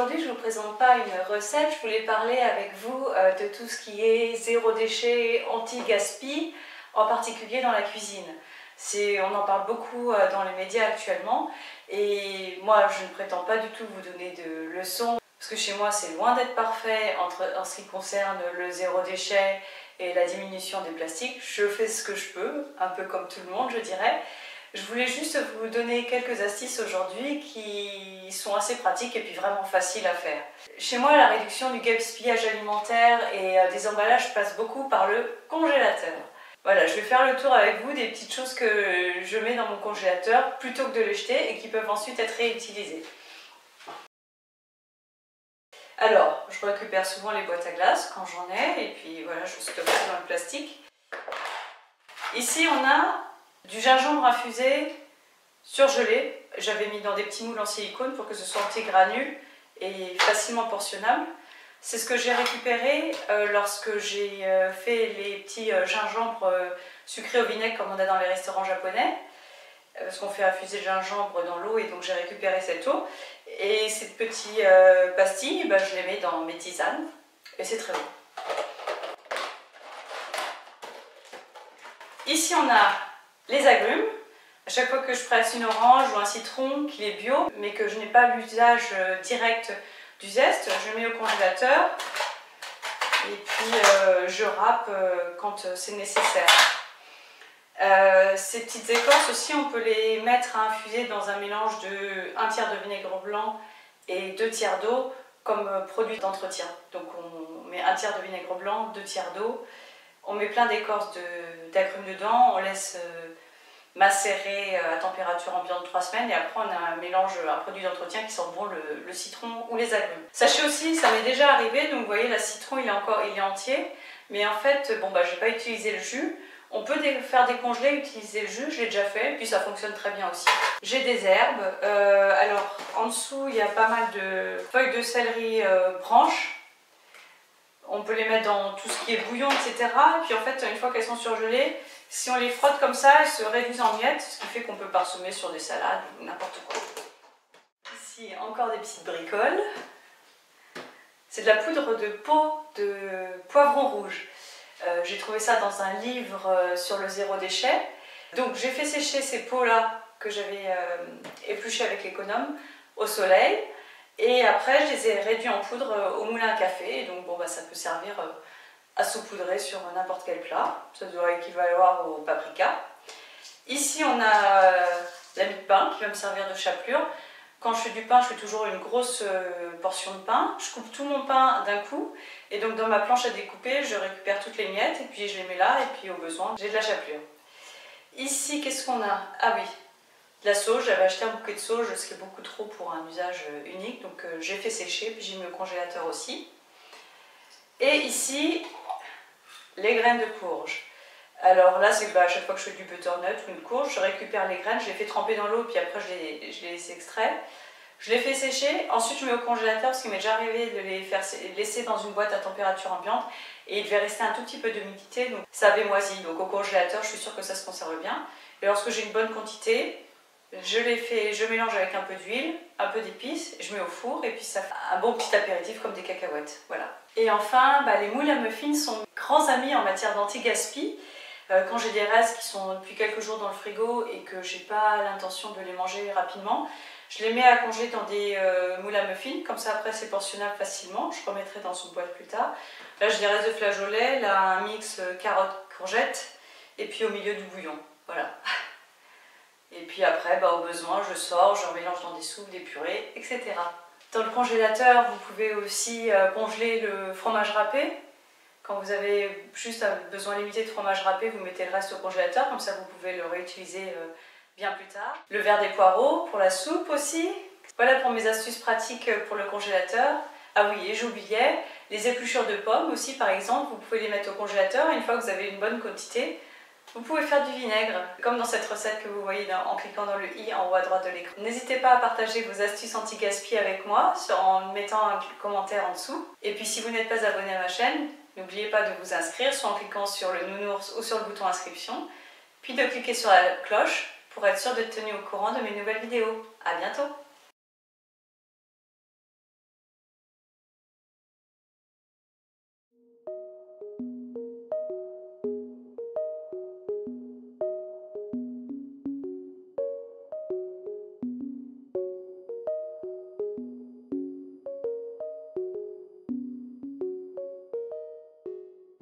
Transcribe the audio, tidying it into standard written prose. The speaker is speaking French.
aujourd'hui, je ne vous présente pas une recette, je voulais parler avec vous de tout ce qui est zéro déchet, anti-gaspi, en particulier dans la cuisine. On en parle beaucoup dans les médias actuellement et moi je ne prétends pas du tout vous donner de leçons parce que chez moi c'est loin d'être parfait en ce qui concerne le zéro déchet et la diminution des plastiques. Je fais ce que je peux, un peu comme tout le monde je dirais. Je voulais juste vous donner quelques astuces aujourd'hui qui sont assez pratiques et puis vraiment faciles à faire. Chez moi, la réduction du gaspillage alimentaire et des emballages passe beaucoup par le congélateur. Voilà, je vais faire le tour avec vous des petites choses que je mets dans mon congélateur plutôt que de les jeter et qui peuvent ensuite être réutilisées. Alors, je récupère souvent les boîtes à glace quand j'en ai et puis voilà, je stocke ça dans le plastique. Ici, on a du gingembre infusé surgelé. J'avais mis dans des petits moules en silicone pour que ce soit en petits granules et facilement portionnable. C'est ce que j'ai récupéré lorsque j'ai fait les petits gingembres sucrés au vinaigre comme on a dans les restaurants japonais. Parce qu'on fait infuser le gingembre dans l'eau et donc j'ai récupéré cette eau. Et ces petites pastilles, je les mets dans mes tisanes et c'est très bon. Ici on a les agrumes. À chaque fois que je presse une orange ou un citron qui est bio, mais que je n'ai pas l'usage direct du zeste, je mets au congélateur et puis je râpe quand c'est nécessaire. Ces petites écorces aussi, on peut les mettre à infuser dans un mélange de 1 tiers de vinaigre blanc et 2 tiers d'eau comme produit d'entretien. Donc on met 1 tiers de vinaigre blanc, 2 tiers d'eau. On met plein d'écorces d'agrumes dedans, on laisse macérer à température ambiante 3 semaines et après on a un mélange, un produit d'entretien qui sent bon le citron ou les agrumes. Sachez aussi, ça m'est déjà arrivé, donc vous voyez le citron il est entier, mais en fait je n'ai pas utilisé le jus. On peut faire décongeler, utiliser le jus, je l'ai déjà fait, puis ça fonctionne très bien aussi. J'ai des herbes, alors en dessous il y a pas mal de feuilles de céleri branches. On peut les mettre dans tout ce qui est bouillon, etc. Et puis en fait, une fois qu'elles sont surgelées, si on les frotte comme ça, elles se réduisent en miettes, ce qui fait qu'on peut parsemer sur des salades ou n'importe quoi. Ici, encore des petites bricoles. C'est de la poudre de peau de poivron rouge. J'ai trouvé ça dans un livre sur le zéro déchet. Donc j'ai fait sécher ces peaux-là que j'avais épluchées avec l'économe au soleil. Et après, je les ai réduits en poudre au moulin à café. Et donc, ça peut servir à saupoudrer sur n'importe quel plat. Ça doit équivaloir au paprika. Ici, on a la mie de pain qui va me servir de chapelure. Quand je fais du pain, je fais toujours une grosse portion de pain. Je coupe tout mon pain d'un coup. Et donc, dans ma planche à découper, je récupère toutes les miettes et puis je les mets là. Et puis, au besoin, j'ai de la chapelure. Ici, qu'est-ce qu'on a? Ah oui, de la sauge, j'avais acheté un bouquet de sauge, ce qui est beaucoup trop pour un usage unique, donc j'ai fait sécher, puis j'ai mis au congélateur aussi. Et ici, les graines de courge. Alors là, c'est à chaque fois que je fais du butternut ou une courge, je récupère les graines, je les fais tremper dans l'eau, puis après je les laisse extraire. Je les fais sécher, ensuite je mets au congélateur, parce qu'il m'est déjà arrivé de les faire laisser dans une boîte à température ambiante, et il devait rester un tout petit peu d'humidité, donc ça avait moisi. Donc au congélateur, je suis sûre que ça se conserve bien. Et lorsque j'ai une bonne quantité, je mélange avec un peu d'huile, un peu d'épices, je mets au four et puis ça fait un bon petit apéritif comme des cacahuètes. Voilà. Et enfin, les moules à muffins sont grands amis en matière d'anti-gaspi. Quand j'ai des restes qui sont depuis quelques jours dans le frigo et que j'ai pas l'intention de les manger rapidement, je les mets à congeler dans des moules à muffins, comme ça après c'est portionnable facilement, je remettrai dans une boîte plus tard. Là j'ai des restes de flageolets, là un mix carottes-courgettes et puis au milieu du bouillon. Voilà. Et puis après, au besoin, je sors, je mélange dans des soupes, des purées, etc. Dans le congélateur, vous pouvez aussi congeler le fromage râpé. Quand vous avez juste besoin limité de fromage râpé, vous mettez le reste au congélateur, comme ça vous pouvez le réutiliser bien plus tard. Le verre des poireaux pour la soupe aussi. Voilà pour mes astuces pratiques pour le congélateur. Ah oui, et j'oubliais, les épluchures de pommes aussi par exemple, vous pouvez les mettre au congélateur et une fois que vous avez une bonne quantité, vous pouvez faire du vinaigre, comme dans cette recette que vous voyez en cliquant dans le i en haut à droite de l'écran. N'hésitez pas à partager vos astuces anti-gaspi avec moi en mettant un commentaire en dessous. Et puis si vous n'êtes pas abonné à ma chaîne, n'oubliez pas de vous inscrire, soit en cliquant sur le nounours ou sur le bouton inscription, puis de cliquer sur la cloche pour être sûr d'être tenu au courant de mes nouvelles vidéos. À bientôt!